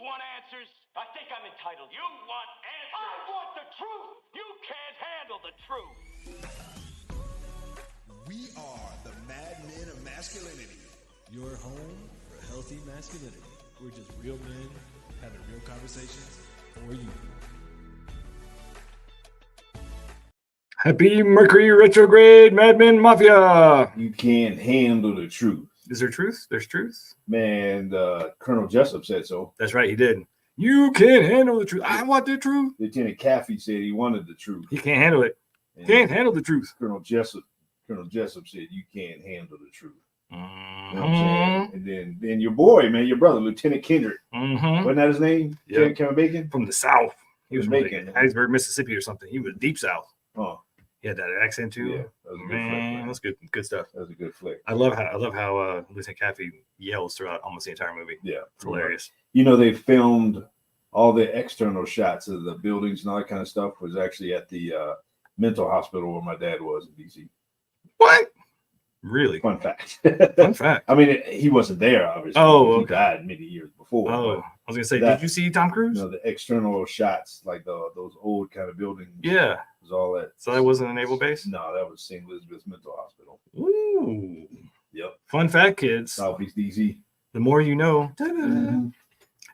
want answers? I think I'm entitled. You want answers? I want the truth. You can't handle the truth. We are the Madmen of Masculinity. Your home for healthy masculinity. We're just real men having real conversations for you. Happy Mercury retrograde, Madmen Mafia. You can't handle the truth. Is there truth? There's truth. Man, Colonel Jessup said so. That's right, he did. You can't handle the truth. I want the truth. Lieutenant Caffey said he wanted the truth. He can't handle it. And Can't handle the truth. Colonel Jessup said you can't handle the truth. Mm-hmm. You know what I'm saying? And then your boy, man, your brother, Lieutenant Kendrick. Mm-hmm. Wasn't that his name? Yep. Kevin Bacon? From the South. He was from Jamaican. like Hattiesburg, Mississippi or something. He was deep South. Oh, He had that accent too. yeah. That was a good flick, Man, man. that's good stuff. That was a good flick. I love how Lieutenant Caffey yells throughout almost the entire movie. Yeah. It's hilarious. You know, they filmed all the external shots of the buildings and all that kind of stuff was actually at the mental hospital where my dad was in D.C. What? Really? Fun fact. Fun fact. I mean, he wasn't there, obviously. Oh, He okay. died many years before. Oh, but, I was gonna say, that- did you see Tom Cruise? you know, the external shots, like those old kind of buildings. Yeah. Was all that. So that wasn't a naval base? No, that was St. Elizabeth's Mental Hospital. Ooh. Yep. Fun fact, kids. Southeast DC. The more you know.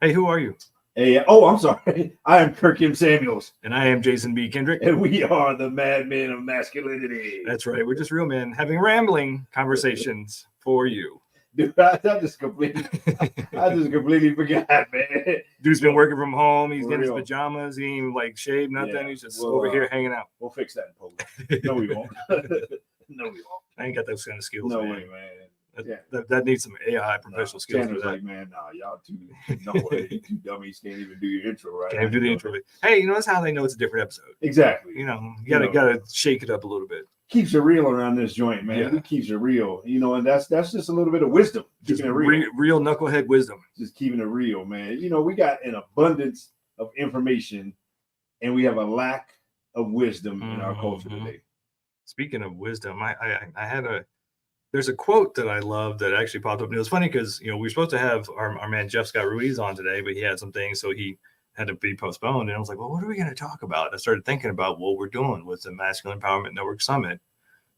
Hey, who are you? Hey, oh, I'm sorry. I am Kirk M. Samuels, And I am Jason B. Kendrick. and we are the Madmen of Masculinity. That's right. We're just real men having rambling conversations for you. Dude, I just completely forgot, man. Dude's been working from home. He's For getting his real. pajamas. He ain't even like shaved, nothing. Yeah. He's just Well, over here hanging out. We'll fix that in post. No, we won't. No, we won't. I ain't got those kind of skills. No man. way, man. That, Yeah. that needs some AI professional skills for Tanner's that. like, man, nah, y'all too. No way. You two dummies can't even do your intro right. Can't even do the intro. Hey, you know, that's how they know it's a different episode. Exactly. You know, you You know. gotta shake it up a little bit. Keeps it real around this joint, man. Yeah. He keeps it real, you know, and that's just a little bit of wisdom. Just Keeping it real. real knucklehead wisdom. Just keeping it real, man. You know, we got an abundance of information, and we have a lack of wisdom in our culture Mhm. today. Speaking of wisdom, I had there's a quote that I love that actually popped up. And it was funny because, you know, we were supposed to have our man Jeff Scott Ruiz on today, but he had some things, so he had to be postponed. And I was like, well, what are we going to talk about? And I started thinking about what we're doing with the Masculine Empowerment Network Summit.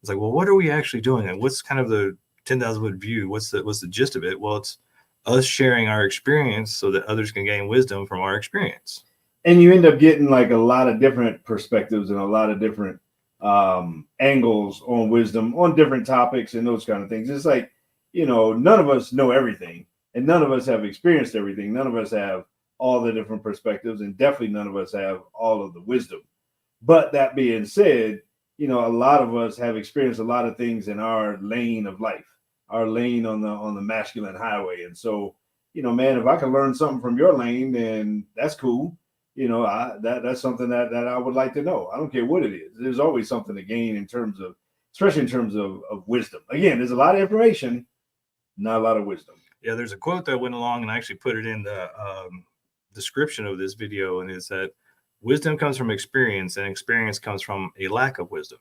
It's like, well, what are we actually doing? And what's kind of the 10,000 foot view? What's the gist of it? Well, it's us sharing our experience so that others can gain wisdom from our experience. And you end up getting like a lot of different perspectives and a lot of different angles on wisdom on different topics and those kind of things. It's like, you know, none of us know everything, and none of us have experienced everything. None of us have all the different perspectives, and definitely none of us have all of the wisdom. But that being said, you know, a lot of us have experienced a lot of things in our lane of life, our lane on the masculine highway. And so, you know, man, if I can learn something from your lane, then that's cool. You know, that's something that I would like to know. I don't care what it is. There's always something to gain in terms of, especially in terms of wisdom. Again, there's a lot of information, not a lot of wisdom. Yeah, there's a quote that went along, and I actually put it in the description of this video, and it's that wisdom comes from experience, and experience comes from a lack of wisdom,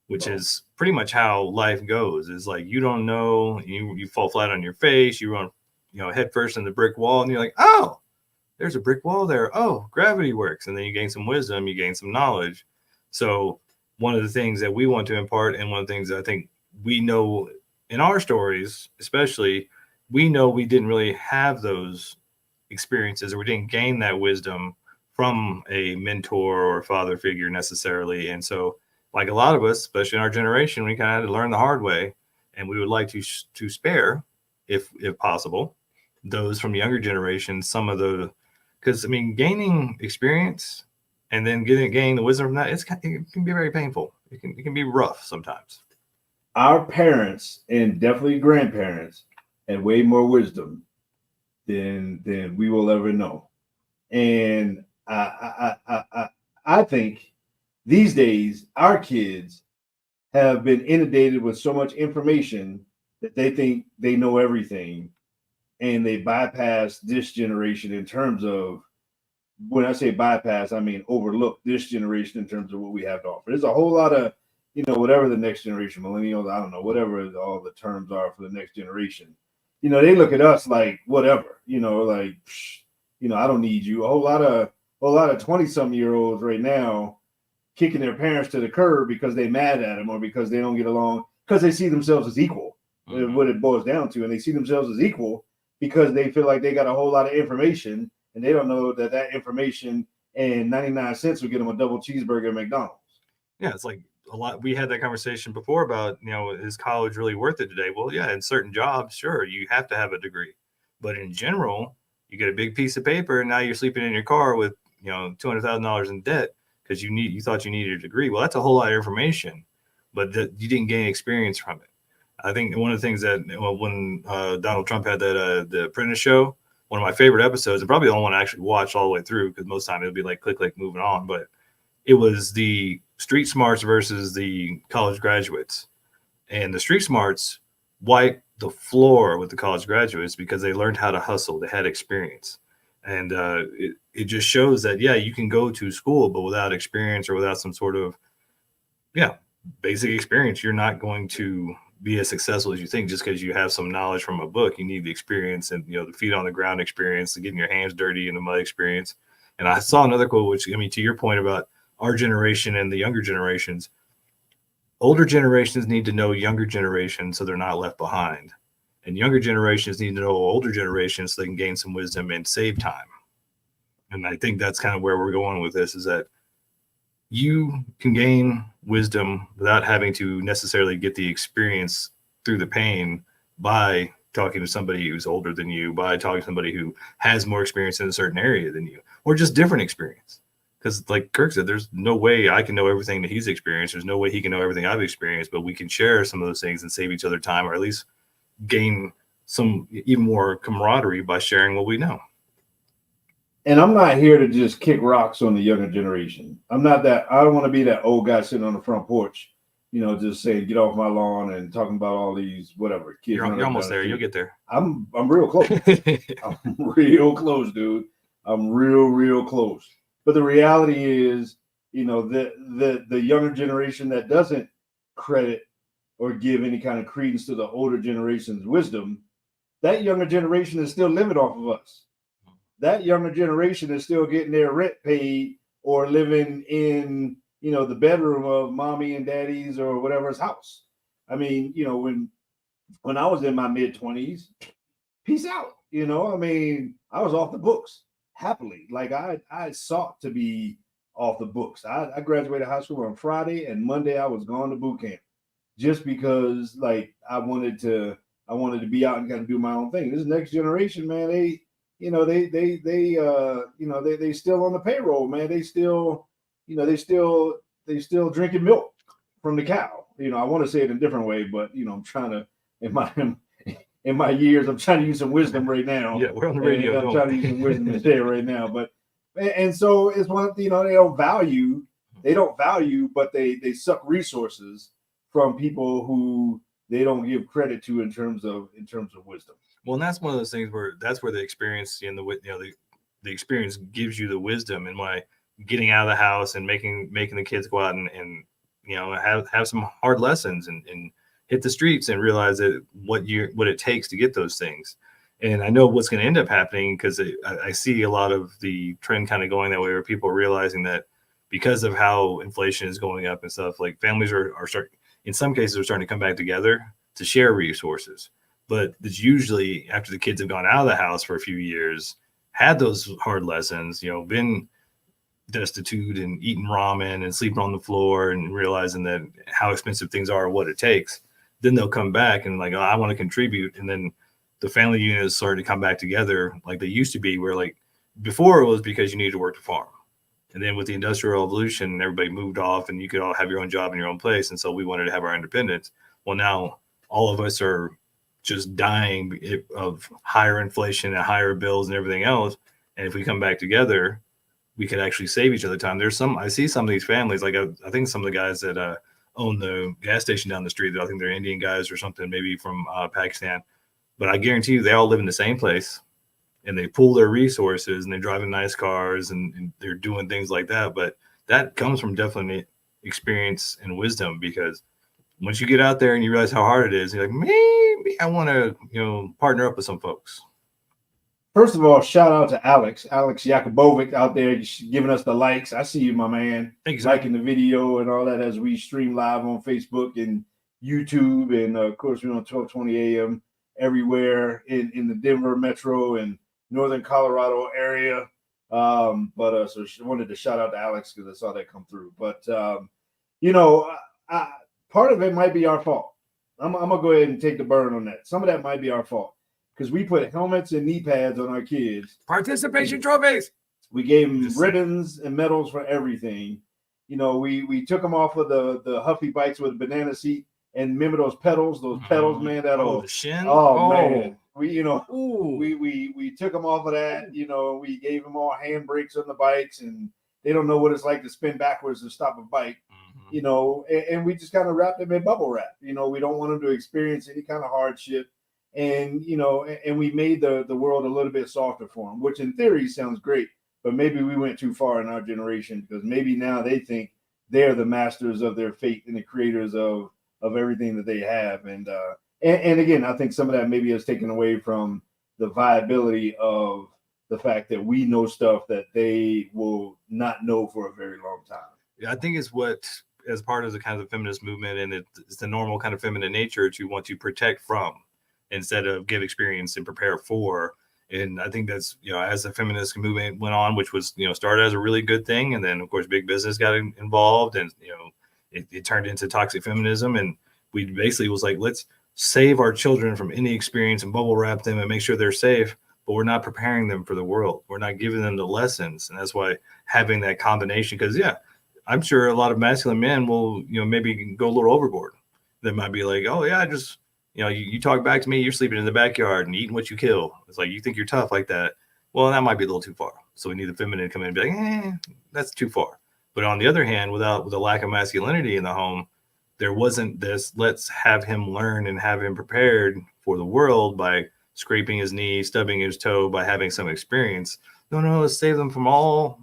which is pretty much how life goes. It's like you don't know, you fall flat on your face, you run, you know, head first in the brick wall, and you're like, oh, there's a brick wall there. Oh, gravity works. And then you gain some wisdom, you gain some knowledge. So one of the things that we want to impart, and one of the things that I think we know in our stories, especially, we know we didn't really have those experiences, or we didn't gain that wisdom from a mentor or father figure necessarily. And so, like a lot of us, especially in our generation, we kind of had to learn the hard way, and we would like to spare, if possible, those from younger generations some of the, because I mean, gaining experience and then gaining the wisdom from that, it can be very painful. It can be rough sometimes. Our parents and definitely grandparents had way more wisdom than we will ever know. And I think these days our kids have been inundated with so much information that they think they know everything, and they bypass this generation in terms of, when I say bypass, I mean overlook this generation in terms of what we have to offer. There's a whole lot of, you know, whatever the next generation, millennials, I don't know, whatever all the terms are for the next generation. You know, they look at us like whatever, you know, like, I don't need you. A whole lot of 20-some-year-olds right now kicking their parents to the curb because they mad at them or because they don't get along, because they see themselves as equal. Mhm. What it boils down to, and they see themselves as equal because they feel like they got a whole lot of information, and they don't know that information and 99 cents will get them a double cheeseburger at McDonald's. Yeah, it's like a lot. We had that conversation before about, is college really worth it today? Well, yeah, in certain jobs, sure, you have to have a degree, but in general, you get a big piece of paper, and now you're sleeping in your car with $200,000 in debt because you thought you needed a degree. Well, that's a whole lot of information, but you didn't gain experience from it. I think one of the things that when Donald Trump had that the Apprentice show, one of my favorite episodes, and probably the only one I actually watched all the way through, because most time it'll be like click, moving on, but it was the street smarts versus the college graduates. And the street smarts wiped the floor with the college graduates because they learned how to hustle. They had experience. And it just shows that, yeah, you can go to school, but without experience or without some sort of, basic experience, you're not going to be as successful as you think just because you have some knowledge from a book. You need the experience and, the feet on the ground experience, the getting your hands dirty in the mud experience. And I saw another quote, which, to your point about our generation and the younger generations, older generations need to know younger generations so they're not left behind. And younger generations need to know older generations so they can gain some wisdom and save time. And I think that's kind of where we're going with this, is that you can gain wisdom without having to necessarily get the experience through the pain by talking to somebody who's older than you, by talking to somebody who has more experience in a certain area than you, or just different experience. Because like Kirk said, there's no way I can know everything that he's experienced. There's no way he can know everything I've experienced, but we can share some of those things and save each other time, or at least gain some even more camaraderie by sharing what we know. And I'm not here to just kick rocks on the younger generation. I don't want to be that old guy sitting on the front porch, just saying, get off my lawn and talking about all these, whatever. Kids. You're almost there. You'll get there. I'm real close. I'm real close, dude. I'm real close. But the reality is, the younger generation that doesn't credit or give any kind of credence to the older generation's wisdom, that younger generation is still living off of us. That younger generation is still getting their rent paid or living in, the bedroom of mommy and daddy's or whatever's house. I mean, when I was in my mid-20s, peace out. I was off the books happily. Like I sought to be off the books. I graduated high school on Friday, and Monday I was gone to boot camp just because I wanted to be out and kind of do my own thing. This next generation, man, they still on the payroll, man. They still drinking milk from the cow. I want to say it in a different way, but I'm trying to, in my years, I'm trying to use some wisdom right now. Yeah, we're on the radio. I'm trying to use some wisdom there right now. But and so it's one, they don't value, but they suck resources from people who they don't give credit to in terms of wisdom. Well, and that's one of those things where the experience and the experience gives you the wisdom, and why getting out of the house and making the kids go out and have some hard lessons and hit the streets and realize that what it takes to get those things. And I know what's going to end up happening, because I see a lot of the trend kind of going that way, where people are realizing that because of how inflation is going up and stuff, like families are starting, in some cases, are starting to come back together to share resources. But it's usually after the kids have gone out of the house for a few years, had those hard lessons, been destitute and eating ramen and sleeping on the floor and realizing that how expensive things are, what it takes. Then they'll come back and like, oh, I want to contribute. And then the family units started to come back together like they used to be, where like before it was because you needed to work to farm. And then with the Industrial Revolution, everybody moved off and you could all have your own job in your own place. And so we wanted to have our independence. Well, now all of us are just dying of higher inflation and higher bills and everything else. And if we come back together, we could actually save each other time. I see some of these families, like I think some of the guys that own the gas station down the street, I think they're Indian guys or something, maybe from Pakistan. But I guarantee you they all live in the same place, and they pool their resources, and they're driving nice cars, and they're doing things like that. But that comes from definitely experience and wisdom, because once you get out there and you realize how hard it is, you're like, maybe I want to, partner up with some folks. First of all, shout out to Alex Yakubovic out there giving us the likes. I see you, my man. Thank you, sir. Liking the video and all that as we stream live on Facebook and YouTube. And of course, we're on 1220 AM everywhere in the Denver metro and northern Colorado area. So I wanted to shout out to Alex because I saw that come through. But, part of it might be our fault. I'm going to go ahead and take the burn on that. Some of that might be our fault because we put helmets and knee pads on our kids. Participation trophies. We gave them ribbons and medals for everything. We took them off of the Huffy bikes with a banana seat. And remember those pedals, man, the shin. Man. We Ooh. we took them off of that. We gave them all hand brakes on the bikes, and they don't know what it's like to spin backwards and stop a bike. And we just kind of wrapped them in bubble wrap. We don't want them to experience any kind of hardship. And and we made the world a little bit softer for them, which in theory sounds great, but maybe we went too far in our generation because maybe now they think they're the masters of their fate and the creators of everything that they have. And again, I think some of that maybe is taken away from the viability of the fact that we know stuff that they will not know for a very long time. Yeah, I think it's what, as part of the kind of the feminist movement, and it's the normal kind of feminine nature to want to protect from instead of give experience and prepare for. And I think that's, as the feminist movement went on, which was, started as a really good thing. And then, of course, big business got involved and, it turned into toxic feminism. And we basically was like, let's save our children from any experience and bubble wrap them and make sure they're safe. But we're not preparing them for the world. We're not giving them the lessons. And that's why having that combination, because, I'm sure a lot of masculine men will, maybe go a little overboard. They might be like, oh, yeah, just, you talk back to me, you're sleeping in the backyard and eating what you kill. It's like, you think you're tough like that. Well, that might be a little too far. So we need the feminine to come in and be like, that's too far. But on the other hand, with a lack of masculinity in the home, there wasn't this, let's have him learn and have him prepared for the world by scraping his knee, stubbing his toe, by having some experience. No, let's save them from all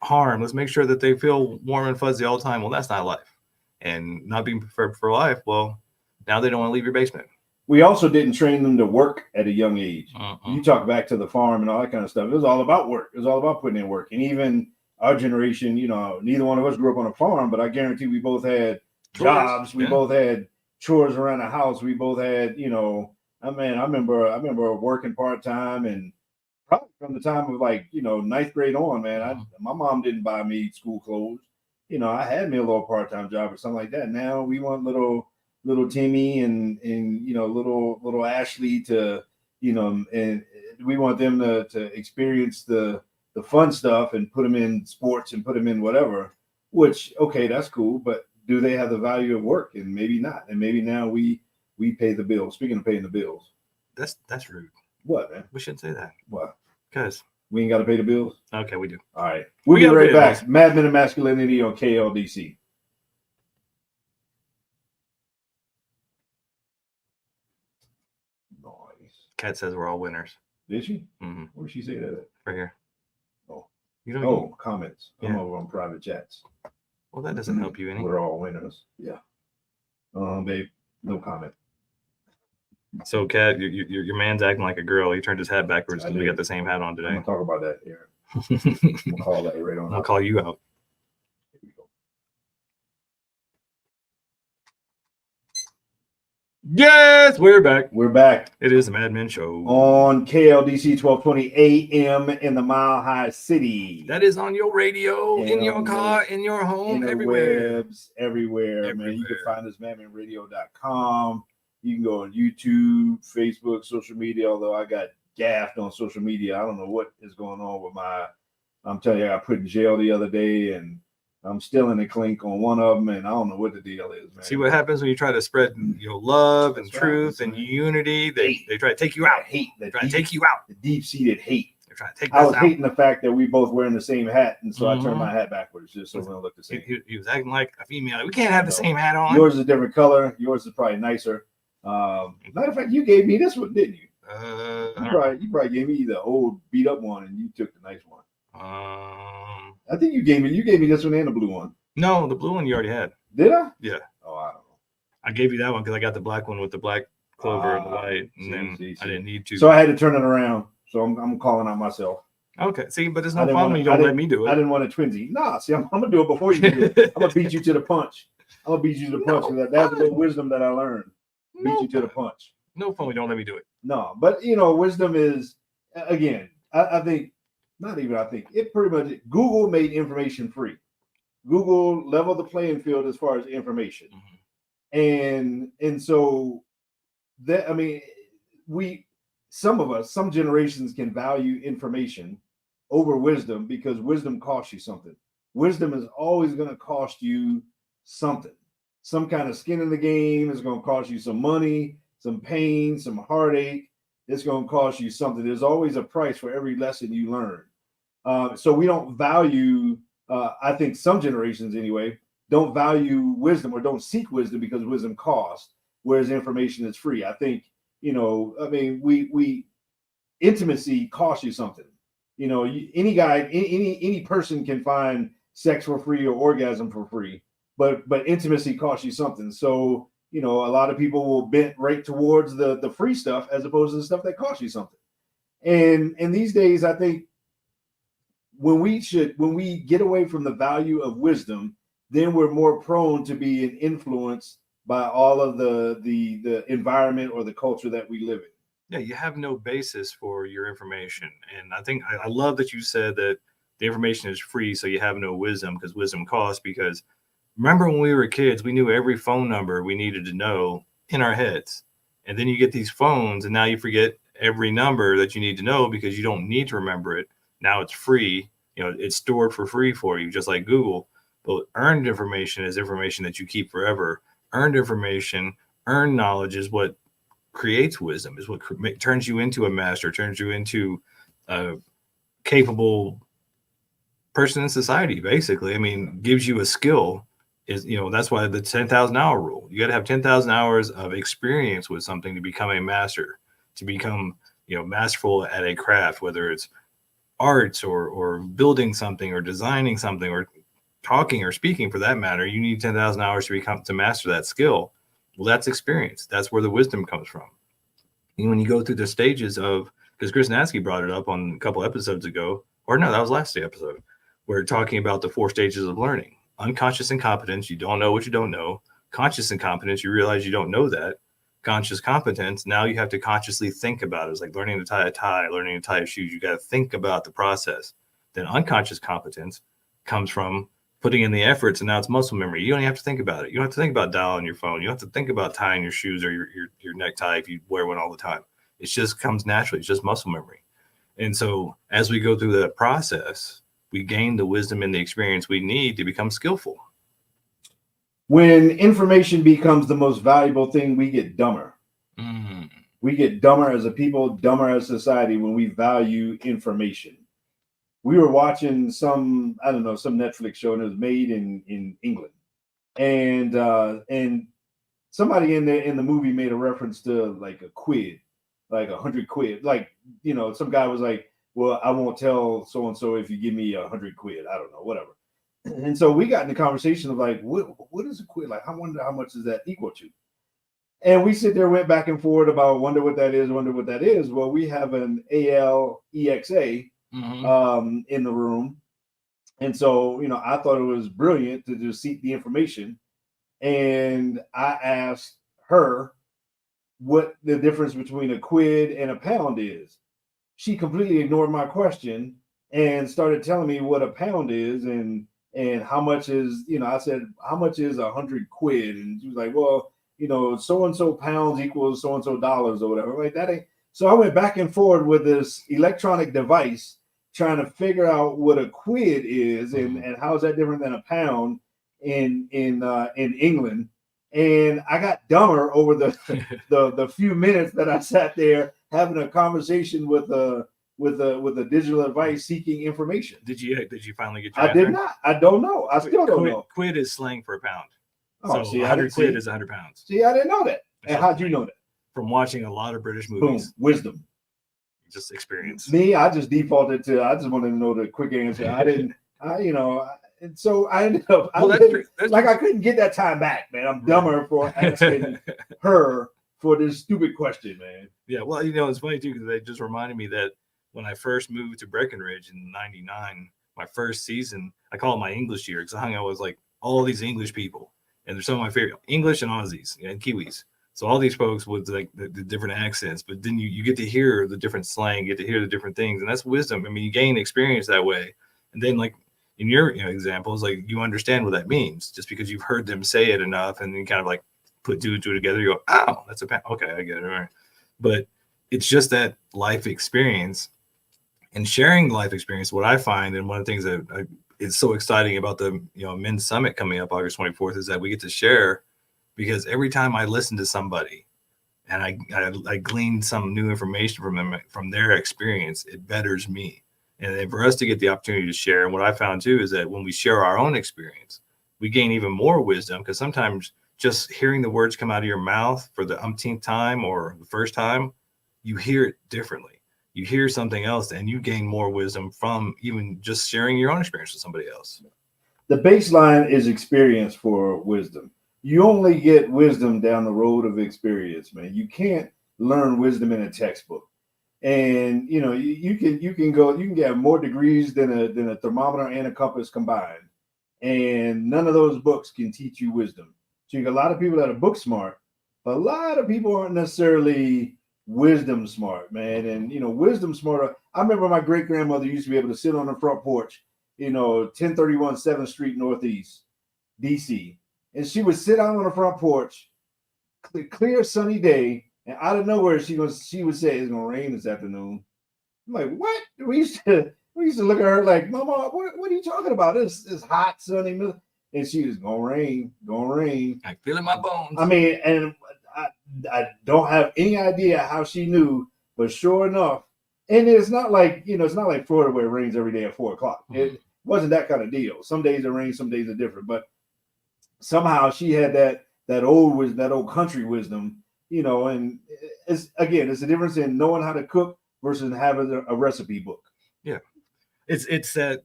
harm. Let's make sure that they feel warm and fuzzy all the time. Well, that's not life. And not being prepared for life, well, now they don't want to leave your basement. We also didn't train them to work at a young age. You talk back to the farm and all that kind of stuff. It was all about work. It was all about putting in work. And even our generation, neither one of us grew up on a farm, but I guarantee we both had jobs. We both had chores around the house. We both had, I remember working part-time and probably from the time of ninth grade on, man, my mom didn't buy me school clothes. I had me a little part-time job or something like that. Now we want little Timmy and little Ashley to, and we want them to experience the fun stuff and put them in sports and put them in whatever, which, okay, that's cool. But do they have the value of work? And maybe not. And maybe now we pay the bills. Speaking of paying the bills. That's rude. What, man? We shouldn't say that. What? Because we ain't got to pay the bills? Okay, we do. All right. We'll be right back. Mad Men of Masculinity on KLDC. Nice. Kat says we're all winners. Did she? Mm-hmm. Where did she say that? Right here. Oh, comments. I'm over on private chats. Well, that doesn't help you any. We're all winners. Yeah. Babe, no comment. So, Kat, your man's acting like a girl. He turned his hat backwards because we got the same hat on today. I'm gonna talk about that here. We'll call that right on. I'll call you out. Here we go. Yes, we're back. We're back. It is the Mad Men Show on KLDC 1220 AM in the Mile High City. That is on your radio, in your car, in your home, everywhere. Webs, everywhere, man. You can find us madmenradio.com. You can go on YouTube, Facebook, social media. Although I got gaffed on social media, I don't know what is going on with I'm telling you, I got put in jail the other day, and I'm still in the clink on one of them, and I don't know what the deal is, man. See what happens when you try to spread love and truth and unity. They try to take you out. Hate. They try to take you out. The deep-seated hate. They're trying to take I was out. hating the fact that we both wearing the same hat, and so I turned my hat backwards just so we don't look the same. He was acting like a female. We can't have the same hat on. Yours is a different color. Yours is probably nicer. Matter of fact, you gave me this one, didn't you? You probably gave me the old beat up one, and you took the nice one. I think you gave me this one and the blue one. No, the blue one you already had. Did I? Yeah. Oh, I don't know. I gave you that one because I got the black one with the black clover and the white, and then I didn't need to. So I had to turn it around. So I'm calling out myself. Okay. See, but it's I no didn't fun wanna- when you I don't let didn't- me do I it. didn't want a twinsy. Nah, see, I'm gonna do it before you do it. I'm gonna beat you to the punch. I'm gonna beat you to the punch. No, That's the fun. wisdom that I learned. Beat No you to the fun. punch. No fun when you don't let me do it. No, but wisdom is again. I think not even. I think it pretty much. Google made information free. Google leveled the playing field as far as information, and so that some generations can value information over wisdom because wisdom costs you something. Wisdom is always going to cost you something, some kind of skin in the game. It's going to cost you some money, some pain, some heartache. It's going to cost you something. There's always a price for every lesson you learn. So we don't value, I think some generations anyway, don't value wisdom or don't seek wisdom because wisdom costs, whereas information is free. I think, we intimacy costs you something. Any person can find sex for free or orgasm for free, but intimacy costs you something. So, a lot of people will bend right towards the free stuff as opposed to the stuff that costs you something. And these days, I think when we get away from the value of wisdom, then we're more prone to being influenced by all of the environment or the culture that we live in. Yeah, you have no basis for your information. And I think I love that you said that the information is free, so you have no wisdom because wisdom costs. Because remember when we were kids, we knew every phone number we needed to know in our heads. And then you get these phones and now you forget every number that you need to know because you don't need to remember it. Now it's free. It's stored for free for you, just like Google. But earned information is information that you keep forever. Earned information, earned knowledge is what creates wisdom, is what turns you into a master, turns you into a capable person in society, basically. Gives you a skill. That's why the 10,000 hour rule. You got to have 10,000 hours of experience with something to become a master, to become, masterful at a craft, whether it's arts or building something or designing something or talking or speaking for that matter. You need 10,000 hours to master that skill. Well, that's experience. That's where the wisdom comes from. And when you go through the stages of, because Chris Natsky brought it up on a couple episodes ago, or no, that was last episode, we're talking about the 4 stages of learning. Unconscious incompetence, you don't know what you don't know. Conscious incompetence, you realize you don't know that. Conscious competence, now you have to consciously think about it. It's like learning to tie a tie, learning to tie shoes. You got to think about the process. Then unconscious competence comes from putting in the efforts, and now it's muscle memory. You don't even have to think about it. You don't have to think about dialing your phone. You don't have to think about tying your shoes or your necktie if you wear one all the time. It just comes naturally. It's just muscle memory. And so as we go through that process, we gain the wisdom and the experience we need to become skillful. When information becomes the most valuable thing, we get dumber. We get dumber as a people, dumber as a society when we value information. We were watching some Netflix show, and it was made in England. And somebody in the movie made a reference to like a quid, like 100 quid. Like, some guy was like, well, I won't tell so-and-so if you give me 100 quid. I don't know, whatever. And so we got in the conversation of like, what is a quid? Like, I wonder how much does that equal to? And we went back and forth about wonder what that is. Well, we have an ALEXA in the room. And so, I thought it was brilliant to just seek the information. And I asked her what the difference between a quid and a pound is. She completely ignored my question and started telling me what a pound is and how much is, I said, how much is 100 quid? And she was like, well, so-and-so pounds equals so-and-so dollars or whatever. Like that ain't. So I went back and forth with this electronic device trying to figure out what a quid is and how is that different than a pound in England. And I got dumber over the few minutes that I sat there having a conversation with a digital device seeking information. Did you finally get your answer? I did not. I don't know. I still don't know. Quid is slang for a pound. Oh, so 100 quid is 100 pounds. See, I didn't know that. And how'd you know that? From watching a lot of British movies. Boom, wisdom. Just experience. Me, I just defaulted to, I just wanted to know the quick answer. I didn't, and so I ended up, I couldn't get that time back, man. I'm dumber for asking her for this stupid question, man. Yeah, well, it's funny too, because they just reminded me that when I first moved to Breckenridge in '99, my first season, I call it my English year because I hung out with like all these English people, and they're some of my favorite English and Aussies and Kiwis. So all these folks with like the different accents, but then you get to hear the different slang, get to hear the different things, and that's wisdom. I mean, you gain experience that way, and then like in your examples, like you understand what that means just because you've heard them say it enough, and then kind of like put two and two together. You go, oh, that's okay, I get it. All right, but it's just that life experience and sharing life experience. What I find, and one of the things that is so exciting about the Men's Summit coming up August 24th is that we get to share. Because every time I listen to somebody and I glean some new information from them, from their experience, it betters me. And then for us to get the opportunity to share, and what I found too is that when we share our own experience, we gain even more wisdom, because sometimes just hearing the words come out of your mouth for the umpteenth time or the first time, you hear it differently. You hear something else and you gain more wisdom from even just sharing your own experience with somebody else. The baseline is experience for wisdom. You only get wisdom down the road of experience, man. You can't learn wisdom in a textbook. And you can get more degrees than a thermometer and a compass combined, and none of those books can teach you wisdom. So you got a lot of people that are book smart, but a lot of people aren't necessarily wisdom smart, man. And wisdom smart. I remember my great grandmother used to be able to sit on the front porch, 1031 7th Street Northeast, DC. And she would sit out on the front porch, clear sunny day, and out of nowhere she would say it's gonna rain this afternoon. I'm like, what? We used to look at her like, Mama, what are you talking about? It's hot, sunny, and she was gonna rain. I feel it in my bones. I mean, and I don't have any idea how she knew, but sure enough, and it's not like Florida where it rains every day at 4:00. Mm-hmm. It wasn't that kind of deal. Some days it rains, some days are different, but somehow she had that old country wisdom, and it's a difference in knowing how to cook versus having a recipe book. Yeah, it's that,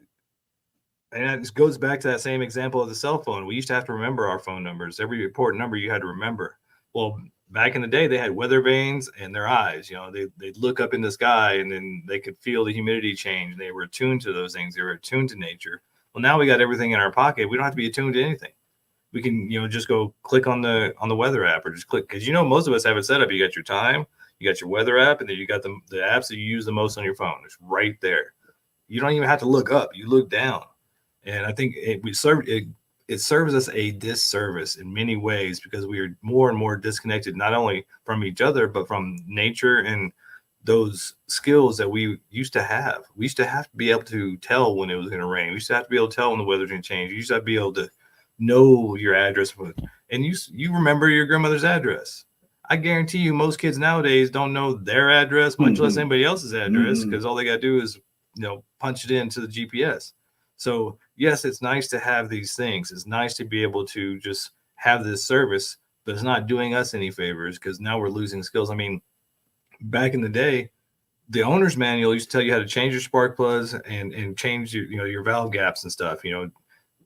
and it goes back to that same example of the cell phone. We used to have to remember our phone numbers. Every important number you had to remember. Well, back in the day, they had weather vanes in their eyes. They'd look up in the sky and then they could feel the humidity change. They were attuned to those things. They were attuned to nature. Well, now we got everything in our pocket. We don't have to be attuned to anything. We can, just go click on the weather app, or just click, because most of us have it set up. You got your time, you got your weather app, and then you got the apps that you use the most on your phone. It's right there. You don't even have to look up. You look down, and I think it serves us a disservice in many ways, because we are more and more disconnected, not only from each other but from nature and those skills that we used to have. We used to have to be able to tell when it was going to rain. We used to have to be able to tell when the weather's going to change. You used to have to be able to know your address, and you remember your grandmother's address. I guarantee you most kids nowadays don't know their address, much less anybody else's address, because all they got to do is punch it into the GPS. So yes, it's nice to have these things. It's nice to be able to just have this service, but it's not doing us any favors, because now we're losing skills. I mean, back in the day, the owner's manual used to tell you how to change your spark plugs and change your valve gaps and stuff,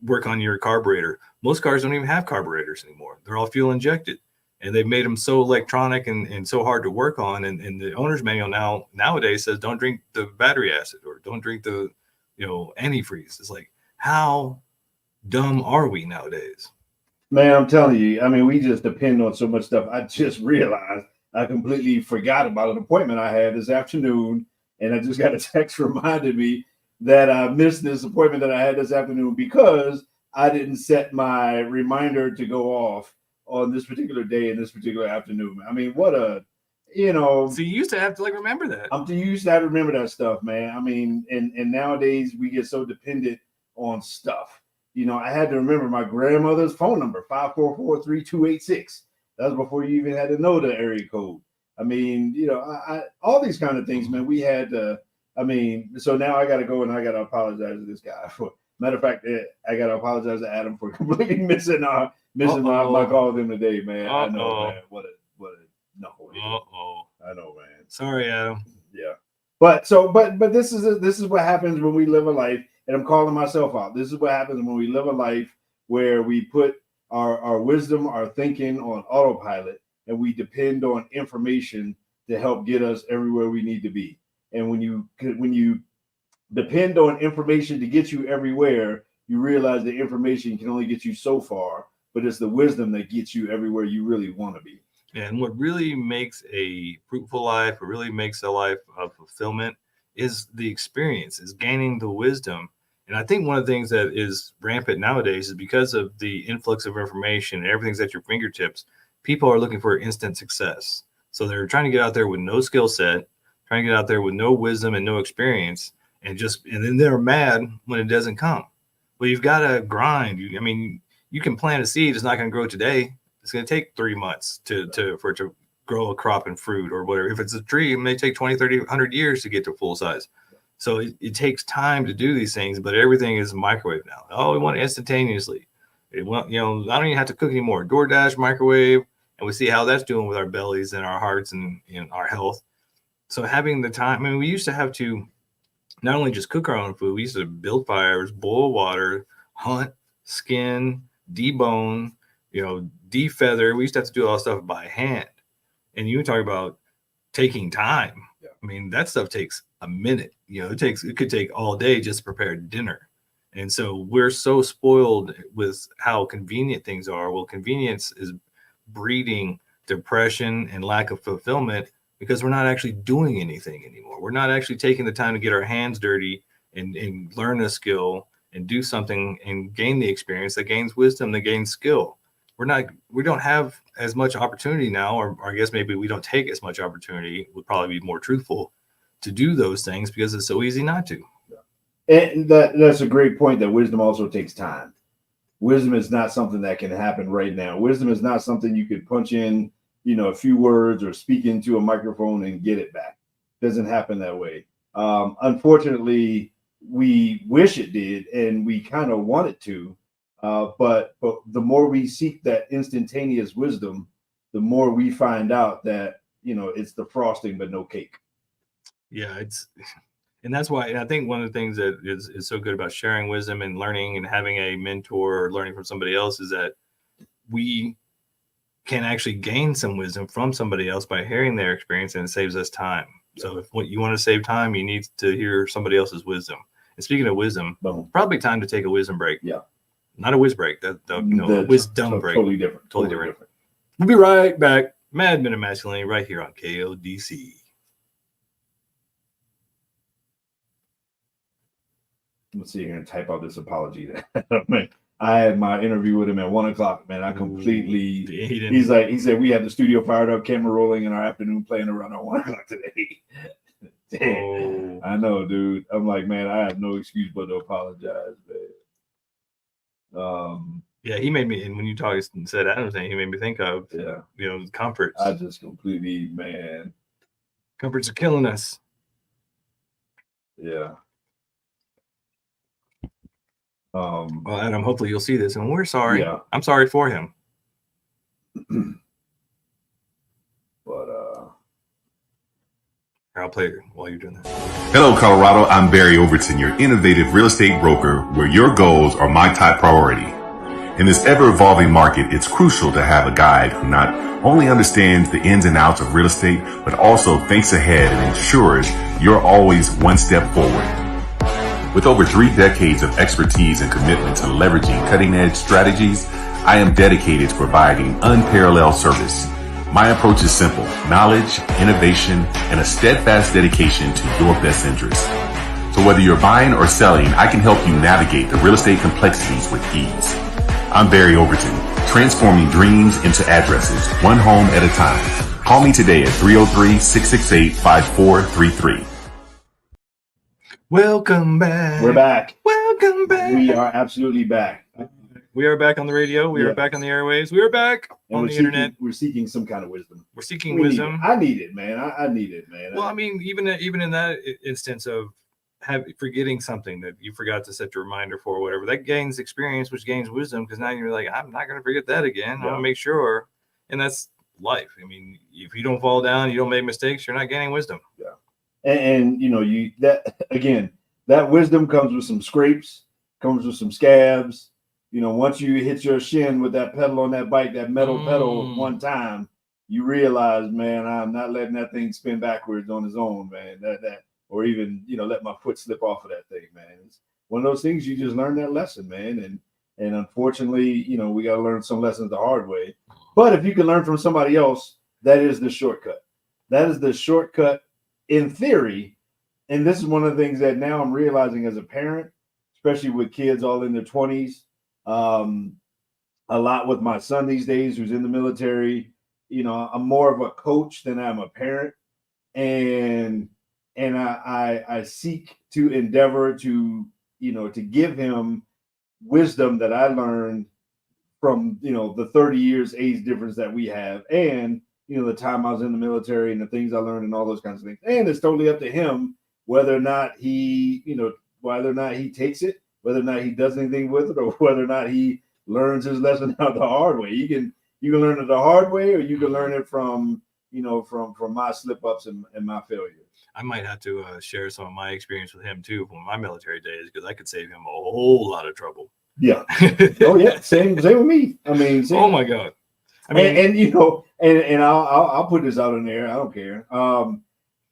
work on your carburetor. Most cars don't even have carburetors anymore. They're all fuel injected, and they've made them so electronic and so hard to work on. And the owner's manual nowadays says don't drink the battery acid, or don't drink the antifreeze. It's like, how dumb are we nowadays? Man, I'm telling you, I mean, we just depend on so much stuff. I just realized I completely forgot about an appointment I had this afternoon, and I just got a text reminded me that I missed this appointment that I had this afternoon because I didn't set my reminder to go off on this particular day and this particular afternoon. I mean, what a, So you used to have to remember that. You used to have to remember that stuff, man. I mean, and nowadays we get so dependent on stuff. I had to remember my grandmother's phone number, 544-3286. That was before you even had to know the area code. I mean, I all these kind of things, man, we had to. I mean, so now I got to go and I got to apologize to this guy for. Matter of fact, I got to apologize to Adam for completely missing my call with him today, man. I know, man. What a no. I know, man. Sorry, Adam. Yeah, but this is what happens when we live a life, and I'm calling myself out. This is what happens when we live a life where we put our wisdom, our thinking on autopilot, and we depend on information to help get us everywhere we need to be. And when you depend on information to get you everywhere, you realize the information can only get you so far, but it's the wisdom that gets you everywhere you really want to be. And what really makes a fruitful life, what really makes a life of fulfillment, is the experience, is gaining the wisdom. And I think one of the things that is rampant nowadays is because of the influx of information and everything's at your fingertips, people are looking for instant success. So they're trying to get out there with no skill set, trying to get out there with no wisdom and no experience, and then they're mad when it doesn't come. Well, you've got to grind. You can plant a seed. It's not going to grow today. It's going to take 3 months for it to grow a crop and fruit or whatever. If it's a tree, it may take 20, 30, 100 years to get to full size. So it takes time to do these things, but everything is microwave now. Oh, we want it instantaneously. I don't even have to cook anymore. DoorDash, microwave, and we see how that's doing with our bellies and our hearts and our health. So having the time, we used to have to not only just cook our own food, we used to build fires, boil water, hunt, skin, debone, defeather. We used to have to do all that stuff by hand. And you talk about taking time. Yeah. That stuff takes a minute. It could take all day just to prepare dinner. And so we're so spoiled with how convenient things are. Well, convenience is breeding depression and lack of fulfillment because we're not actually doing anything anymore. We're not actually taking the time to get our hands dirty and learn a skill and do something and gain the experience that gains wisdom, that gains skill. We don't have as much opportunity now, or I guess maybe we don't take as much opportunity, would probably be more truthful, to do those things because it's so easy not to. And that's a great point, that wisdom also takes time. Wisdom is not something that can happen right now. Wisdom is not something you could punch in, a few words or speak into a microphone and get it back. It doesn't happen that way. Unfortunately, we wish it did, and we kind of want it to. But the more we seek that instantaneous wisdom, the more we find out that, it's the frosting, but no cake. Yeah, and that's why, and I think one of the things that is so good about sharing wisdom and learning and having a mentor or learning from somebody else is that we can actually gain some wisdom from somebody else by hearing their experience, and it saves us time. So if you want to save time, you need to hear somebody else's wisdom. And speaking of wisdom, probably time to take a wisdom break. Yeah. Not a whiz break, a wisdom break. Totally different. Totally different. We'll be right back. Mad Men of Masculinity right here on KODC. Let's see here and type out this apology. I had my interview with him at 1:00, man. I completely. He said we had the studio fired up, camera rolling, and our afternoon playing around at 1:00 today. Damn. I know, dude. I'm like, man, I have no excuse but to apologize, man. Yeah, he made me, and when you said Adam's name, he made me think of comforts. I just completely, man. Comforts are killing us. Yeah. Well, Adam, hopefully you'll see this, and we're sorry. Yeah. I'm sorry for him. But I'll play it while you're doing that. Hello, Colorado. I'm Barry Overton, your innovative real estate broker, where your goals are my top priority. In this ever-evolving market, it's crucial to have a guide who not only understands the ins and outs of real estate, but also thinks ahead and ensures you're always one step forward. With over 3 decades of expertise and commitment to leveraging cutting-edge strategies, I am dedicated to providing unparalleled service. My approach is simple: knowledge, innovation, and a steadfast dedication to your best interest. So whether you're buying or selling, I can help you navigate the real estate complexities with ease. I'm Barry Overton, transforming dreams into addresses, one home at a time. Call me today at 303-668-5433. Welcome back. we're back. Welcome back. We are absolutely back. We are back on the radio. We are back on the airwaves. We are back on the internet. We're seeking some kind of wisdom. We're seeking wisdom. I need it, man. I need it, man. Well, even in that instance of forgetting something that you forgot to set your reminder for, or whatever, that gains experience, which gains wisdom, because now you're like, I'm not going to forget that again. I want to make sure. And that's life. If you don't fall down, you don't make mistakes, you're not gaining wisdom. Yeah. And that wisdom comes with some scrapes, comes with some scabs. Once you hit your shin with that pedal on that bike, that metal pedal one time, you realize, man, I'm not letting that thing spin backwards on its own, man. or even, let my foot slip off of that thing, man. It's one of those things you just learn that lesson, man. And unfortunately, we got to learn some lessons the hard way. But if you can learn from somebody else, that is the shortcut. That is the shortcut in theory. And this is one of the things that now I'm realizing as a parent, especially with kids all in their 20s, a lot with my son these days who's in the military. I'm more of a coach than I'm a parent. And I seek to endeavor to give him wisdom that I learned from, the 30 years age difference that we have, and, the time I was in the military and the things I learned and all those kinds of things. And it's totally up to him whether or not he takes it, whether or not he does anything with it, or whether or not he learns his lesson out the hard way. You can learn it the hard way, or you can learn it from my slip ups and my failures. I might have to share some of my experience with him too from my military days, because I could save him a whole lot of trouble. Yeah. Oh yeah. Same with me. I mean, oh my God. I mean, and I'll put this out in there. I don't care.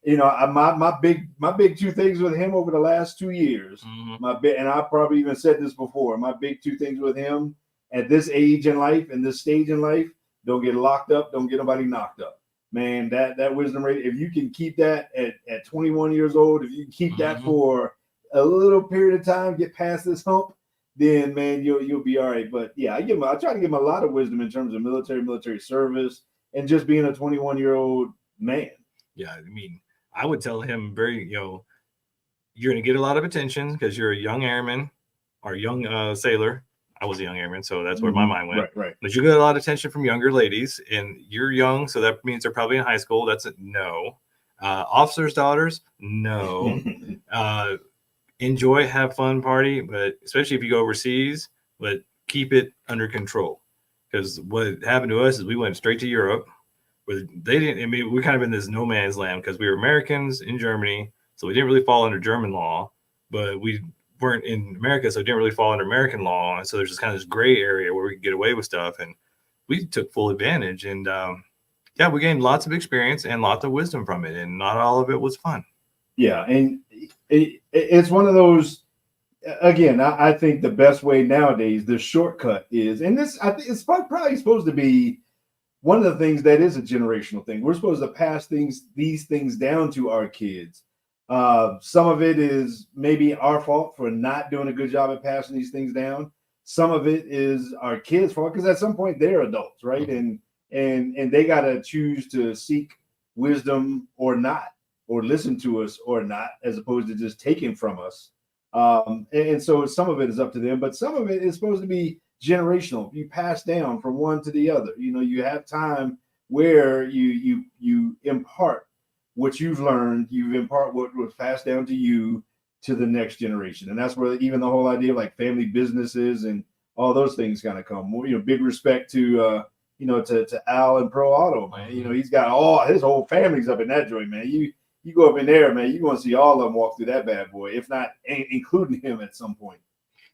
My big two things with him over the last 2 years. Mm-hmm. And I probably even said this before. My big two things with him at this age in life and this stage in life: don't get locked up, don't get nobody knocked up. Man, that wisdom rate, if you can keep that at 21 years old, if you can keep that for a little period of time, get past this hump, then man, you'll be all right. But yeah, I try to give him a lot of wisdom in terms of military service, and just being a 21-year-old man. Yeah, I mean, I would tell him you're going to get a lot of attention because you're a young airman or young sailor. I was a young airman, so that's where my mind went. Right. But you get a lot of attention from younger ladies, and you're young, so that means they're probably in high school. That's a no. Officers' daughters, no. Enjoy, have fun, party, but especially if you go overseas, but keep it under control. Because what happened to us is we went straight to Europe, where they didn't. I mean, we kind of in this no man's land because we were Americans in Germany, so we didn't really fall under German law, but we weren't in America, so it didn't really fall under American law. And so there's just kind of this gray area where we could get away with stuff, and we took full advantage. And we gained lots of experience and lots of wisdom from it, and not all of it was fun. Yeah, and it's one of those. Again, I think the best way nowadays, the shortcut is, and this I think it's probably supposed to be one of the things that is a generational thing. We're supposed to pass these things down to our kids. Some of it is maybe our fault for not doing a good job at passing these things down. Some of it is our kids' fault because at some point they're adults, right? And they got to choose to seek wisdom or not, or listen to us or not, as opposed to just taking from us. And so some of it is up to them, but some of it is supposed to be generational. You pass down from one to the other. You have time where you impart what you've learned, you impart what was passed down to you to the next generation. And that's where even the whole idea of like family businesses and all those things kind of come. Big respect to Al and Pro Auto, man. He's got all his whole family's up in that joint, man. You go up in there, man, you're going to see all of them walk through that bad boy, if not including him at some point.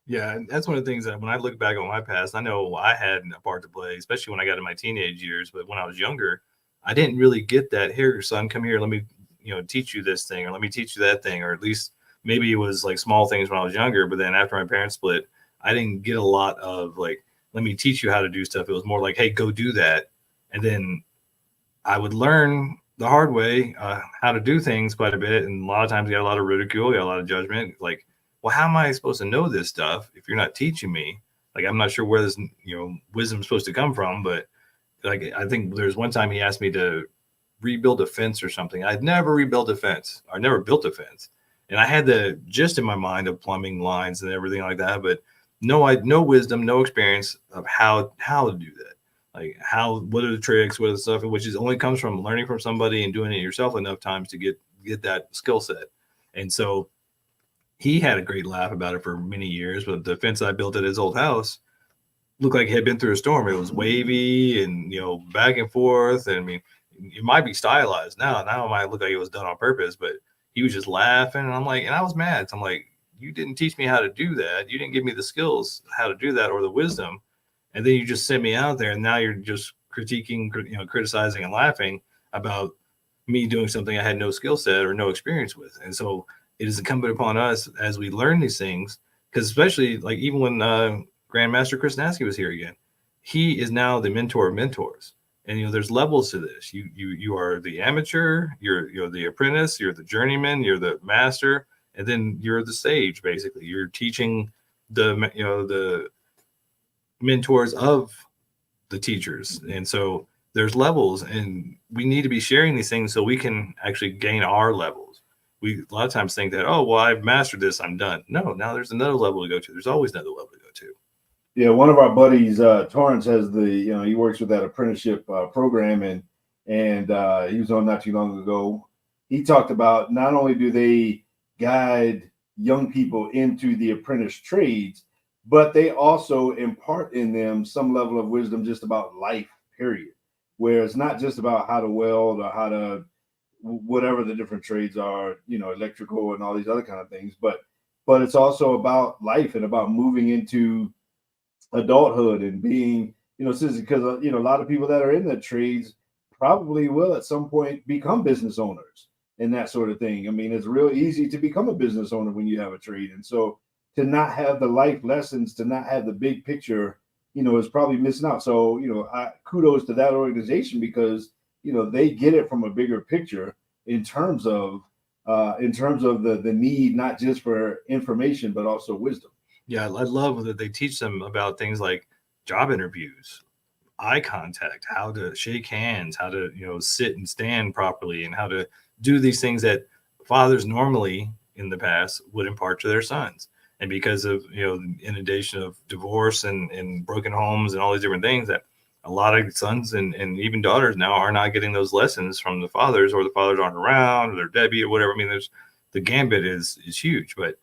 Yeah, and that's one of the things that when I look back on my past, I know I had a part to play, especially when I got in my teenage years. But when I was younger, I didn't really get that. Here, son, come here. Let me, teach you this thing, or let me teach you that thing, or at least maybe it was like small things when I was younger. But then after my parents split, I didn't get a lot of like, let me teach you how to do stuff. It was more like, hey, go do that. And then I would learn the hard way how to do things quite a bit. And a lot of times you got a lot of ridicule, you got a lot of judgment. Like, well, how am I supposed to know this stuff if you're not teaching me? Like, I'm not sure where this, wisdom's supposed to come from. But like, I think there's one time he asked me to rebuild a fence or something. I'd never rebuilt a fence or never built a fence. And I had the gist in my mind of plumbing lines and everything like that, but no wisdom, no experience of how to do that. Like what are the tricks, what are the stuff, which is only comes from learning from somebody and doing it yourself enough times to get that skill set. And so he had a great laugh about it for many years, but the fence I built at his old house looked like it had been through a storm. It was wavy and, back and forth. And I mean, it might be stylized now. Now it might look like it was done on purpose, but he was just laughing. And I'm like, and I was mad. So I'm like, you didn't teach me how to do that. You didn't give me the skills, how to do that, or the wisdom. And then you just sent me out there, and now you're just critiquing, criticizing and laughing about me doing something I had no skill set or no experience with. And so it is incumbent upon us as we learn these things, because especially like even when Grandmaster Chris Nasky was here again, he is now the mentor of mentors. And there's levels to this. You are the amateur, you're the apprentice, you're the journeyman, you're the master, and then you're the sage. Basically, you're teaching the mentors of the teachers. And so there's levels, and we need to be sharing these things so we can actually gain our levels. We a lot of times think that, oh, well, I've mastered this, I'm done. No, now there's another level to go to. There's always another level to go to. Yeah, one of our buddies, Torrance, has he works with that apprenticeship program, and he was on not too long ago. He talked about not only do they guide young people into the apprentice trades, but they also impart in them some level of wisdom just about life, period. Where it's not just about how to weld or how to whatever the different trades are, electrical and all these other kind of things, but it's also about life and about moving into adulthood and being, because a lot of people that are in the trades probably will at some point become business owners and that sort of thing. I mean, it's real easy to become a business owner when you have a trade. And so to not have the life lessons, to not have the big picture, is probably missing out. So, kudos to that organization, because, they get it from a bigger picture in terms of the need, not just for information, but also wisdom. Yeah, I love that they teach them about things like job interviews, eye contact, how to shake hands, how to, sit and stand properly, and how to do these things that fathers normally in the past would impart to their sons. And because of, the inundation of divorce and broken homes and all these different things, that a lot of sons and even daughters now are not getting those lessons from the fathers, or the fathers aren't around, or they're deadbeat or whatever. I mean, the gambit is huge, but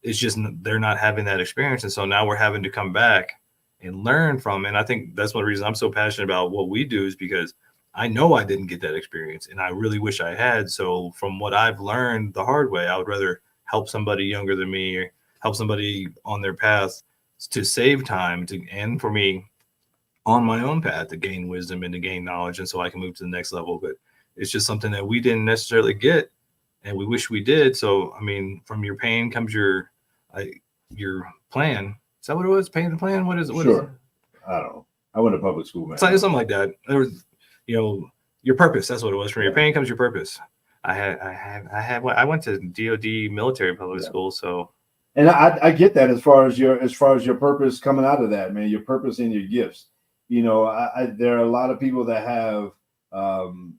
it's just they're not having that experience. And so now we're having to come back and learn from it. And I think that's one reason I'm so passionate about what we do, is because I know I didn't get that experience, and I really wish I had. So from what I've learned the hard way, I would rather help somebody younger than me, or help somebody on their path to save time, and for me on my own path to gain wisdom and to gain knowledge, and so I can move to the next level. But it's just something that we didn't necessarily get, and we wish we did. So, I mean, from your pain comes your plan. Is that what it was? Pain the plan? What is it? Sure. I don't know. I went to public school, man. Something like that. There was, your purpose. That's what it was. From your pain comes your purpose. I went to DoD military public school, so. And I get that as far as your purpose coming out of that, man. Your purpose and your gifts. There are a lot of people that have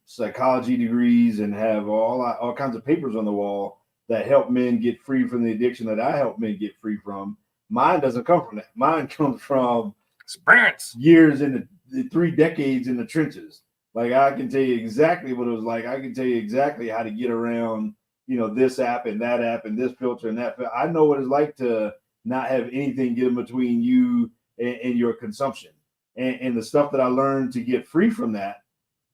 psychology degrees and have all kinds of papers on the wall that help men get free from the addiction that I help men get free from. Mine doesn't come from that. Mine comes from experience, years in the 3 decades in the trenches. Like, I can tell you exactly what it was like. I can tell you exactly how to get around, this app and that app and this filter and that. I know what it's like to not have anything get in between you and your consumption. And the stuff that I learned to get free from that,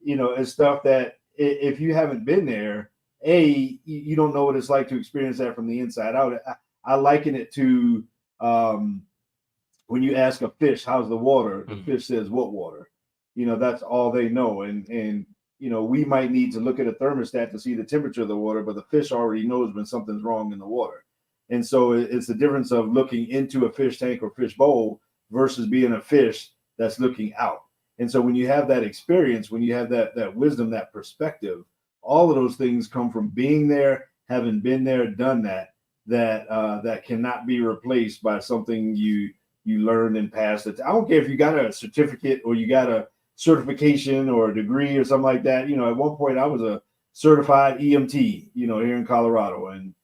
is stuff that if you haven't been there, you don't know what it's like to experience that from the inside out. I liken it to when you ask a fish, how's the water? The fish says, what water? That's all they know. And we might need to look at a thermostat to see the temperature of the water, but the fish already knows when something's wrong in the water. And so it's the difference of looking into a fish tank or fish bowl versus being a fish that's looking out. And so when you have that experience, when you have that wisdom, that perspective, all of those things come from being there, having been there, done that cannot be replaced by something you learned and passed it. I don't care if you got a certificate or you got a certification or a degree or something like that. At one point I was a certified EMT, here in Colorado. And,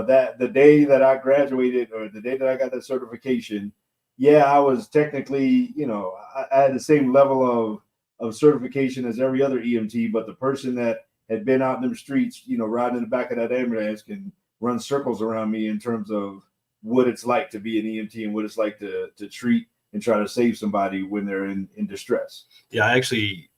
that the day that I graduated or the day that I got that certification, I was technically, I had the same level of certification as every other EMT, but the person that had been out in them streets, riding in the back of that ambulance can run circles around me in terms of what it's like to be an EMT and what it's like to treat and try to save somebody when they're in distress. Yeah, I actually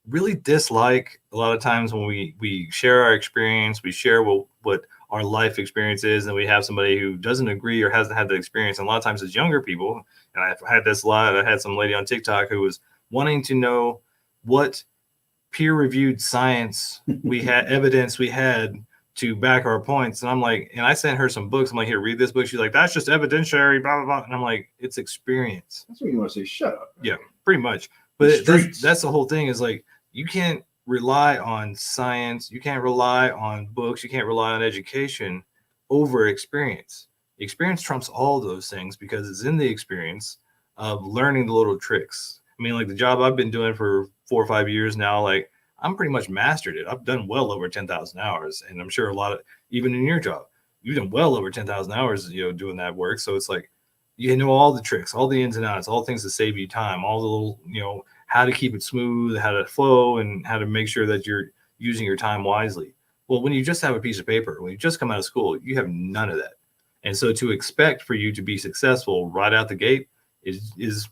really dislike a lot of times when we share our experience, we share what our life experience is, and we have somebody who doesn't agree or hasn't had the experience. And a lot of times it's younger people. And I've had this a lot. I had some lady on TikTok who was wanting to know what peer-reviewed science. We had evidence we had to back our points. And I'm like, and I sent her some books. I'm like, here, read this book. She's like, that's just evidentiary, blah, blah, blah. And I'm like, it's experience. That's what you want to say. Shut up. Yeah, pretty much. But that's the whole thing is like, you can't rely on science. You can't rely on books. You can't rely on education over experience. Experience trumps all those things because it's in the experience of learning the little tricks. I mean, like the job I've been doing for 4 or 5 years now, like I'm pretty much mastered it. I've done well over 10,000 hours. And I'm sure a lot of, even in your job, you've done well over 10,000 hours, doing that work. So it's like, you know, all the tricks, all the ins and outs, all things to save you time, all the little, how to keep it smooth, how to flow, and how to make sure that you're using your time wisely. Well, when you just have a piece of paper, when you just come out of school, you have none of that. And so to expect for you to be successful right out the gate is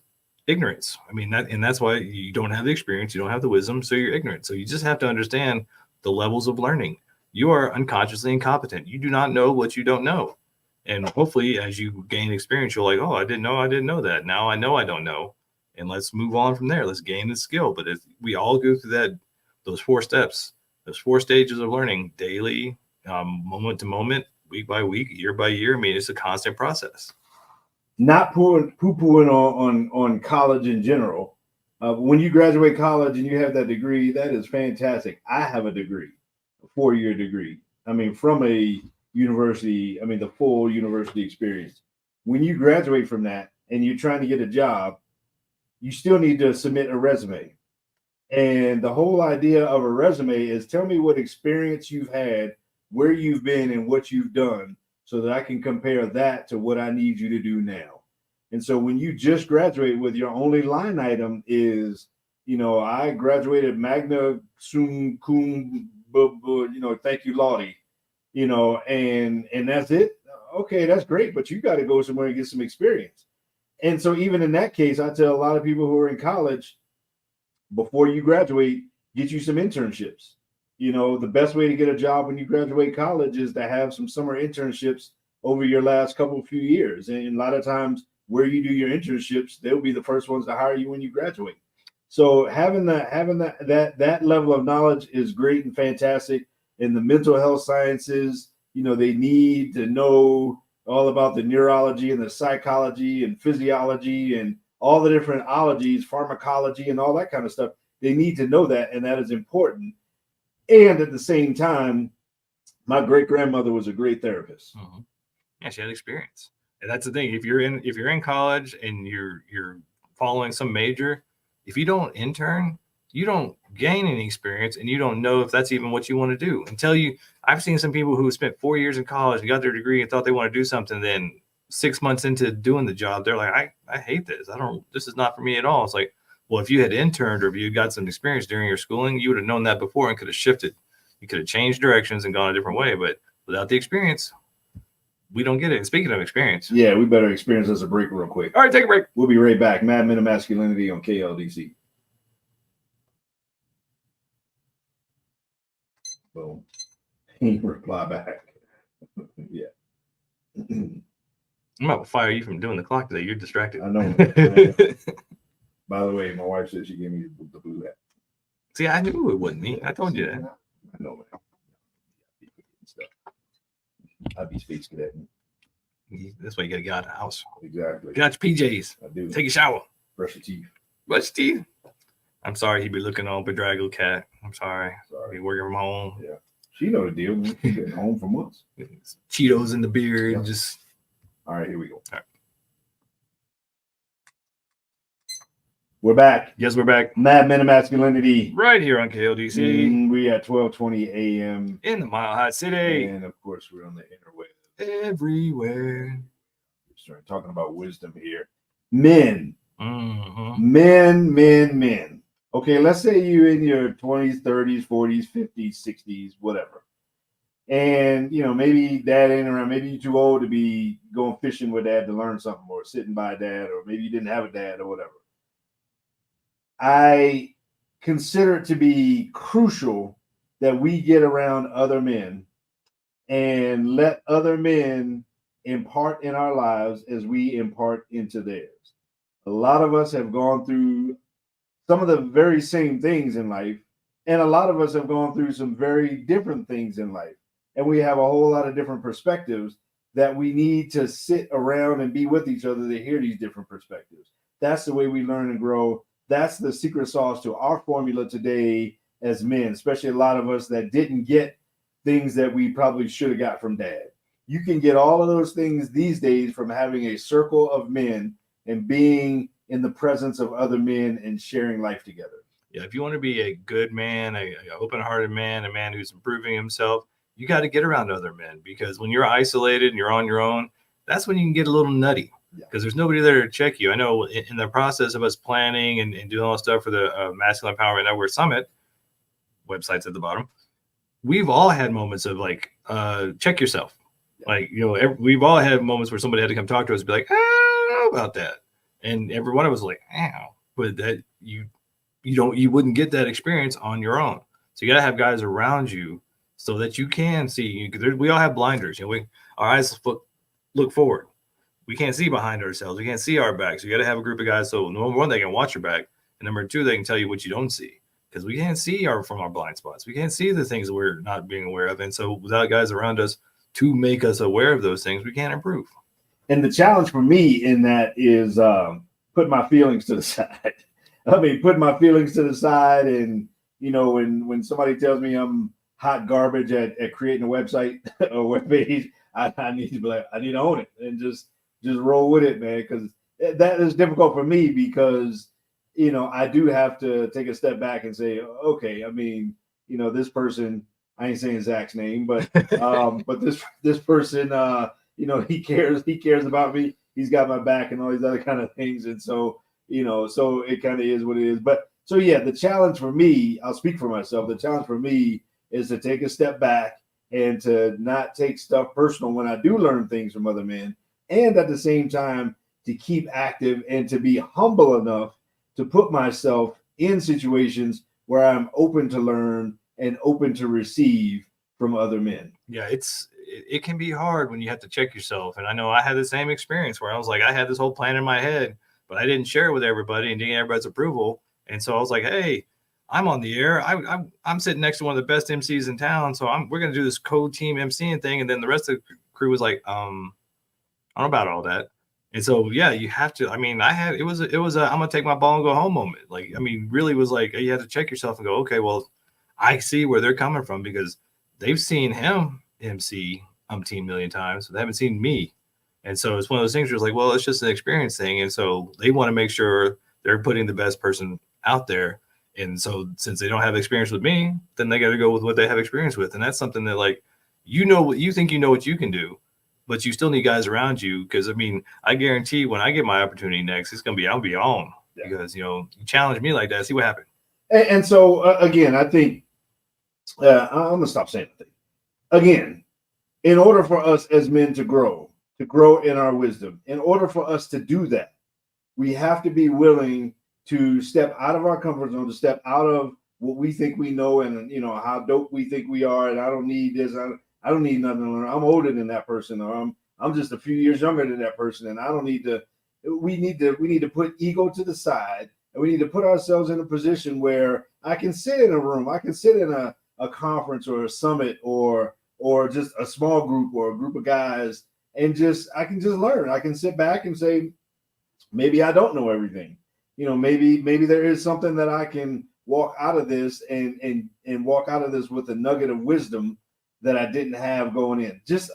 ignorance. I mean, that's why you don't have the experience, you don't have the wisdom, so you're ignorant. So you just have to understand the levels of learning. You are unconsciously incompetent. You do not know what you don't know. And hopefully as you gain experience, you're like, oh, I didn't know that. Now I know I don't know. And let's move on from there. Let's gain the skill. But if we all go through those 4 steps, those 4 stages of learning daily, moment to moment, week by week, year by year. I mean, it's a constant process. Not poo-pooing on college in general. When you graduate college and you have that degree, that is fantastic. I have a degree, a 4-year degree. I mean, from a university, the full university experience. When you graduate from that and you're trying to get a job, you still need to submit a resume. And the whole idea of a resume is tell me what experience you've had, where you've been, and what you've done, so that I can compare that to what I need you to do now. And so when you just graduate with your only line item is, I graduated magna cum laude, thank you, Lottie, and that's it. Okay, that's great, but you got to go somewhere and get some experience. And so even in that case, I tell a lot of people who are in college, before you graduate, get you some internships. The best way to get a job when you graduate college is to have some summer internships over your last few years. And a lot of times where you do your internships, they'll be the first ones to hire you when you graduate. So having that level of knowledge is great and fantastic. In the mental health sciences, they need to know all about the neurology and the psychology and physiology and all the different ologies, pharmacology and all that kind of stuff. They need to know that, and that is important. And at the same time, my great-grandmother was a great therapist. Mm-hmm. Yeah, she had experience. And that's the thing. If you're in college and you're following some major, if you don't intern, you don't gain any experience, and you don't know if that's even what you want to do. I've seen some people who spent 4 years in college and got their degree and thought they want to do something. Then 6 months into doing the job, they're like, I hate this. This is not for me at all. It's like, well, if you had interned or if you got some experience during your schooling, you would have known that before and could have shifted. You could have changed directions and gone a different way. But without the experience, we don't get it. And speaking of experience. Yeah, we better experience us a break real quick. All right, take a break. We'll be right back. Mad Men of Masculinity on KLDC. Boom. He reply back. Yeah. I'm about to fire you from doing the clock today. You're distracted. I know. By the way, my wife said she gave me the blue hat. See, I knew it wasn't me. I told you that. I know, man. I'd be space cadetting. That's why you got to get out of the house. Exactly. Get out your PJs. I do. Take a shower. Brush your teeth. Brush your teeth. I'm sorry he'd be looking all bedraggled cat. I'm sorry. Be working from home. Yeah. She know the deal. She's been home for months. Cheetos in the beard. Yep. Just. All right, here we go. All right. We're back. Yes, we're back. Mad Men of Masculinity. Right here on KLDC. We at 12:20 a.m. in the Mile High City. And of course, we're on the interweb. Everywhere. Talking about wisdom here. Men. Mm-hmm. Men. Okay, let's say you're in your 20s, 30s, 40s, 50s, 60s, whatever. And, maybe dad ain't around. Maybe you're too old to be going fishing with dad to learn something, or sitting by dad, or maybe you didn't have a dad or whatever. I consider it to be crucial that we get around other men and let other men impart in our lives as we impart into theirs. A lot of us have gone through some of the very same things in life And a lot of us have gone through some very different things in life. And we have a whole lot of different perspectives that we need to sit around and be with each other to hear these different perspectives. That's the way we learn and grow. That's the secret sauce to our formula today as men, especially a lot of us that didn't get things that we probably should have got from dad. You can get all of those things these days from having a circle of men and being in the presence of other men and sharing life together. Yeah, if you want to be a good man, a open-hearted man, a man who's improving himself, you got to get around other men, because when you're isolated and you're on your own, that's when you can get a little nutty, because there's nobody there to check you. I know in the process of us planning and doing all the stuff for the Masculine Empowerment Network Summit, websites at the bottom, we've all had moments of like, check yourself. Like, you know, we've all had moments where somebody had to come talk to us and be like, I don't know about that. And every one of us was like, ow, but that you wouldn't get that experience on your own. So you got to have guys around you so that you can see. We all have blinders. You know, our eyes look forward. We can't see behind ourselves. We can't see our backs. You got to have a group of guys. So number one, they can watch your back, and number two, they can tell you what you don't see, because we can't see from our blind spots. We can't see the things that we're not being aware of. And so without guys around us to make us aware of those things, we can't improve. And the challenge for me in that is putting my feelings to the side. I mean, putting my feelings to the side, and you know, when somebody tells me I'm hot garbage at creating a website or web page, I need to be like, I need to own it and just roll with it, man. Because that is difficult for me, because you know, I do have to take a step back and say, okay, I mean, you know, this person, I ain't saying Zach's name, but this person, you know, he cares about me. He's got my back and all these other kind of things. And so, you know, so it kind of is what it is. But so, yeah, the challenge for me, I'll speak for myself. The challenge for me is to take a step back and to not take stuff personal when I do learn things from other men. And at the same time, to keep active and to be humble enough to put myself in situations where I'm open to learn and open to receive from other men. Yeah, it can be hard when you have to check yourself. And I know I had the same experience where I was like, I had this whole plan in my head, but I didn't share it with everybody and didn't get everybody's approval. And so I was like, hey, I'm on the air. I'm sitting next to one of the best MCs in town. So we're going to do this code team MCing thing. And then the rest of the crew was like, I don't know about all that. And so, yeah, you have to, I mean, it was I'm going to take my ball and go home moment. Like, I mean, really was like, you had to check yourself and go, okay, well, I see where they're coming from, because they've seen him MC umpteen million times, but they haven't seen me. And so it's one of those things where it's like, well, it's just an experience thing. And so they want to make sure they're putting the best person out there. And so since they don't have experience with me, then they got to go with what they have experience with. And that's something that, like, you know, what you think, you know what you can do, but you still need guys around you. Because I mean, I guarantee when I get my opportunity next, I'll be on, because, you know, you challenge me like that, see what happened. And so again, I think I'm going to stop saying that. Again, in order for us as men to grow in our wisdom, in order for us to do that, we have to be willing to step out of our comfort zone, to step out of what we think we know and, you know, how dope we think we are. And I don't need this. I don't need nothing to learn. I'm older than that person, or I'm just a few years younger than that person. And I don't need to, we need to put ego to the side, and we need to put ourselves in a position where I can sit in a room, I can sit in a conference or a summit or just a small group or a group of guys, and I can just learn. I can sit back and say, maybe I don't know everything. You know, maybe there is something that I can walk out of this and walk out of this with a nugget of wisdom that I didn't have going in. Just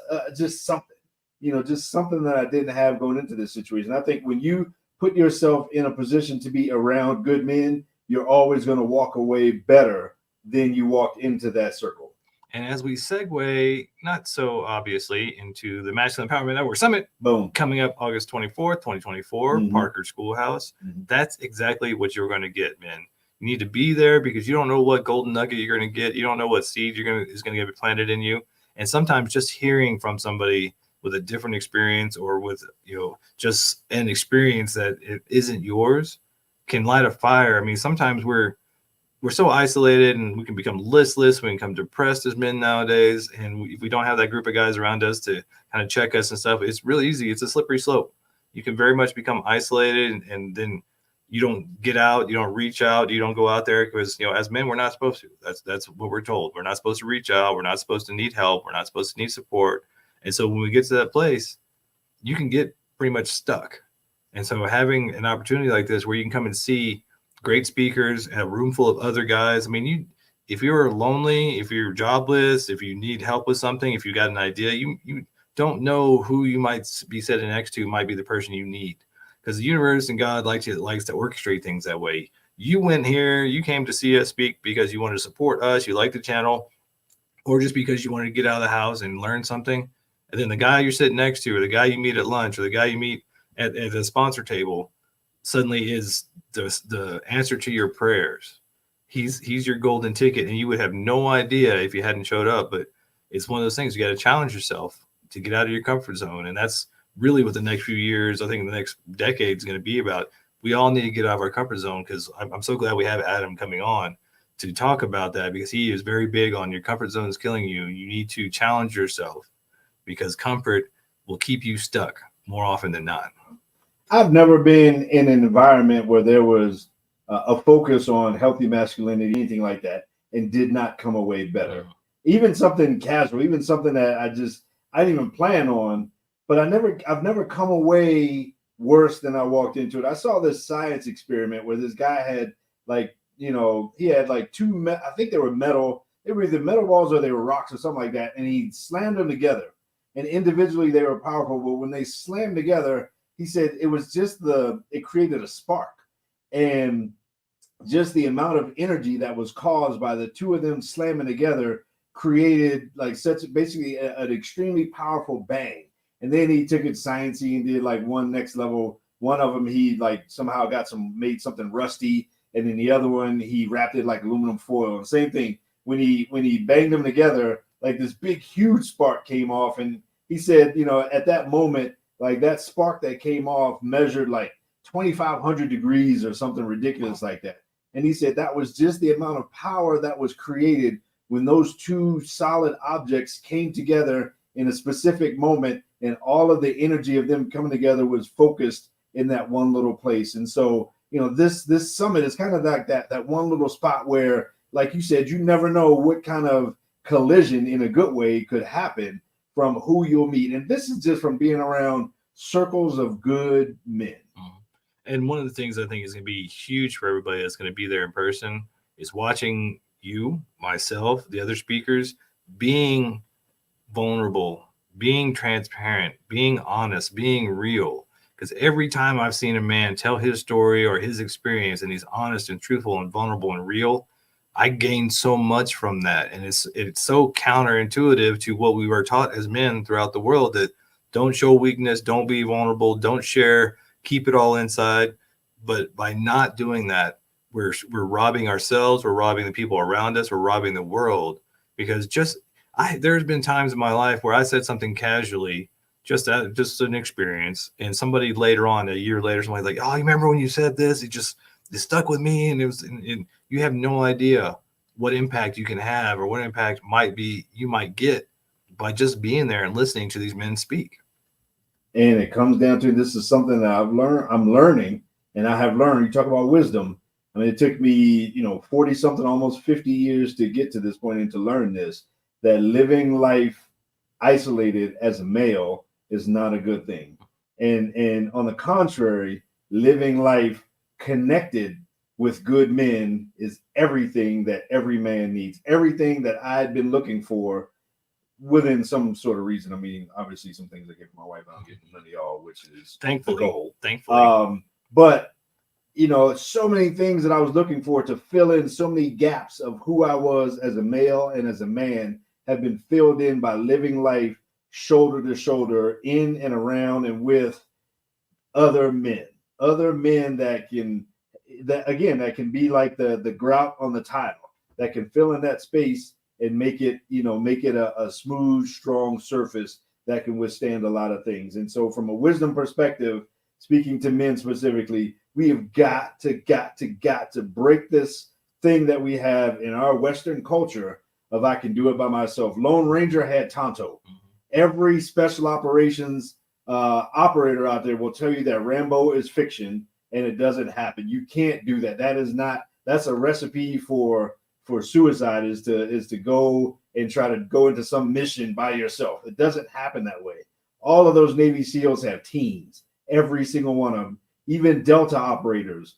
something, you know, just something that I didn't have going into this situation. I think when you put yourself in a position to be around good men, you're always going to walk away better than you walked into that circle. And as we segue, not so obviously, into the Masculine Empowerment Network Summit, boom, coming up August 24th, 2024, Parker Schoolhouse. That's exactly what you're going to get, man. You need to be there, because you don't know what golden nugget you're going to get. You don't know what seed is going to get planted in you. And sometimes just hearing from somebody with a different experience, or with, you know, just an experience that it isn't yours, can light a fire. I mean, sometimes we're so isolated, and we can become listless. We can become depressed as men nowadays. And if we don't have that group of guys around us to kind of check us and stuff, it's really easy. It's a slippery slope. You can very much become isolated, and then you don't get out, you don't reach out, you don't go out there because, you know, as men, we're not supposed to. That's what we're told. We're not supposed to reach out. We're not supposed to need help. We're not supposed to need support. And so when we get to that place, you can get pretty much stuck. And so having an opportunity like this where you can come and see great speakers and a room full of other guys. I mean, if you're lonely, if you're jobless, if you need help with something, if you got an idea, you don't know who you might be sitting next to might be the person you need. Because the universe and God likes to orchestrate things that way. You went here, you came to see us speak because you wanted to support us, you like the channel, or just because you wanted to get out of the house and learn something. And then the guy you're sitting next to, or the guy you meet at lunch, or the guy you meet at the sponsor table, suddenly is the answer to your prayers. He's your golden ticket, and you would have no idea if you hadn't showed up. But it's one of those things you got to challenge yourself to get out of your comfort zone, and that's really what the next few years, I think the next decade is going to be about. We all need to get out of our comfort zone, because I'm so glad we have Adam coming on to talk about that, because he is very big on your comfort zone is killing you. You need to challenge yourself, because comfort will keep you stuck more often than not. I've never been in an environment where there was a focus on healthy masculinity, anything like that, and did not come away better. Even something casual, even something that I didn't even plan on, but I've never come away worse than I walked into it. I saw this science experiment where this guy had he had like I think they were metal. They were either metal balls or they were rocks or something like that. And he slammed them together, and individually they were powerful. But when they slammed together, he said it was it created a spark, and just the amount of energy that was caused by the two of them slamming together created like basically an extremely powerful bang. And then he took it sciencey and did like one next level. One of them, he like somehow made something rusty. And then the other one, he wrapped it like aluminum foil. And same thing, when he banged them together, like this big, huge spark came off. And he said, at that moment, like that spark that came off measured like 2,500 degrees or something ridiculous like that. And he said that was just the amount of power that was created when those two solid objects came together in a specific moment, and all of the energy of them coming together was focused in that one little place. And so, this summit is kind of like that one little spot where, like you said, you never know what kind of collision in a good way could happen from who you'll meet. And this is just from being around circles of good men. And one of the things I think is going to be huge for everybody that's going to be there in person is watching you, myself, the other speakers, being vulnerable, being transparent, being honest, being real. Because every time I've seen a man tell his story or his experience, and he's honest and truthful and vulnerable and real, I gained so much from that. And it's so counterintuitive to what we were taught as men throughout the world, that don't show weakness, don't be vulnerable, don't share, keep it all inside. But by not doing that, we're robbing ourselves, we're robbing the people around us, we're robbing the world. Because there's been times in my life where I said something casually, just an experience, and somebody later on, a year later, somebody's like, "Oh, you remember when you said this? It stuck with me." And and you have no idea what impact you can have, or what impact you might get by just being there and listening to these men speak. And it comes down to, this is something that I'm learning, and I have learned. You talk about wisdom. I mean, it took me, 40 something, almost 50 years to get to this point and to learn this, that living life isolated as a male is not a good thing. And on the contrary, living life connected with good men is everything that every man needs, everything that I had been looking for within some sort of reason. I mean, obviously some things I get from my wife, I don't get from none of y'all, which is thankfully the goal. Thankfully. But so many things that I was looking for to fill in so many gaps of who I was as a male and as a man have been filled in by living life shoulder to shoulder in and around and with other men that can be like the grout on the tile, that can fill in that space and make it a smooth, strong surface that can withstand a lot of things. And so from a wisdom perspective, speaking to men specifically, we have got to break this thing that we have in our Western culture of I can do it by myself. Lone Ranger had Tonto. Every special operations operator out there will tell you that Rambo is fiction and it doesn't happen. You can't do that. That's a recipe for suicide, is to go and try to go into some mission by yourself. It doesn't happen that way. All of those Navy SEALs have teams, every single one of them. Even Delta operators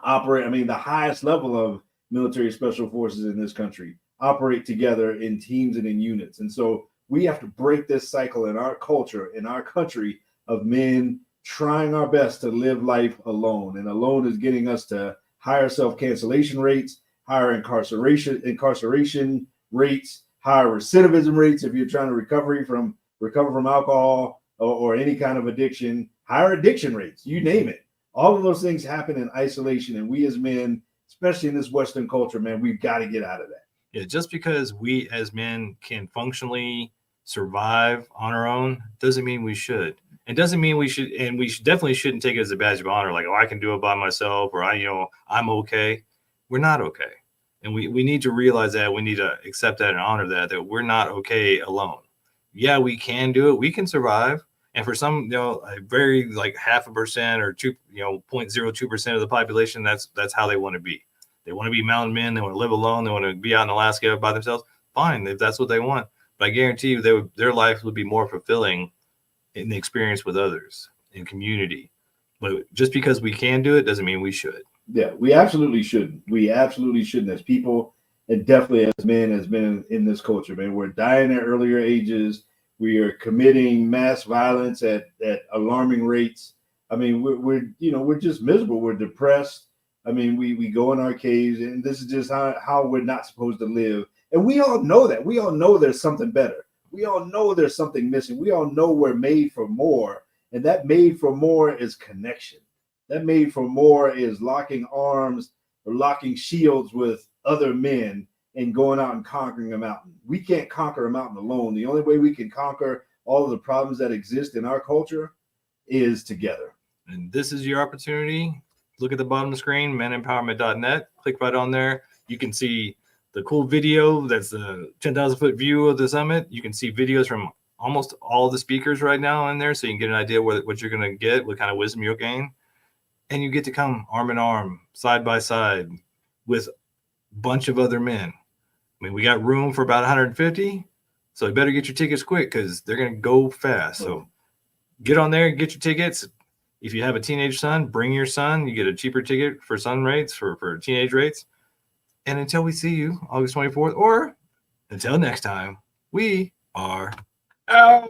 operate. I mean, the highest level of military special forces in this country operate together in teams and in units. And so we have to break this cycle in our culture, in our country, of men trying our best to live life alone. And alone is getting us to higher self-cancellation rates, higher incarceration rates, higher recidivism rates if you're trying to recover from alcohol or any kind of addiction, higher addiction rates, you name it. All of those things happen in isolation. And we as men, especially in this Western culture, man, we've got to get out of that. Yeah, just because we as men can functionally survive on our own doesn't mean we should. It doesn't mean we should, and we definitely shouldn't take it as a badge of honor, like, oh, I can do it by myself, or I'm okay. We're not okay. And we need to realize that. We need to accept that and honor that we're not okay alone. Yeah, we can do it. We can survive. And for some, a very like 0.5% or 0.02% of the population, that's how they want to be. They want to be mountain men. They want to live alone. They want to be out in Alaska by themselves. Fine, if that's what they want. But I guarantee you, their life would be more fulfilling in the experience with others, in community. But just because we can do it doesn't mean we should. Yeah, we absolutely shouldn't. We absolutely shouldn't as people, and definitely as men, as men in this culture, man. We're dying at earlier ages. We are committing mass violence at alarming rates. I mean, we're just miserable. We're depressed. I mean, we go in our caves, and this is just how we're not supposed to live. And we all know that. We all know there's something better. We all know there's something missing. We all know we're made for more. And that made for more is connection. That made for more is locking arms or locking shields with other men and going out and conquering a mountain. We can't conquer a mountain alone. The only way we can conquer all of the problems that exist in our culture is together. And this is your opportunity. Look at the bottom of the screen, menempowerment.net. Click right on there. You can see the cool video. That's the 10,000 foot view of the summit. You can see videos from almost all the speakers right now in there, so you can get an idea what you're going to get, what kind of wisdom you'll gain. And you get to come arm in arm, side by side with a bunch of other men. I mean, we got room for about 150, so you better get your tickets quick because they're going to go fast. So get on there, get your tickets. If you have a teenage son, bring your son. You get a cheaper ticket for son rates, for teenage rates. And until we see you August 24th, or until next time, we are out.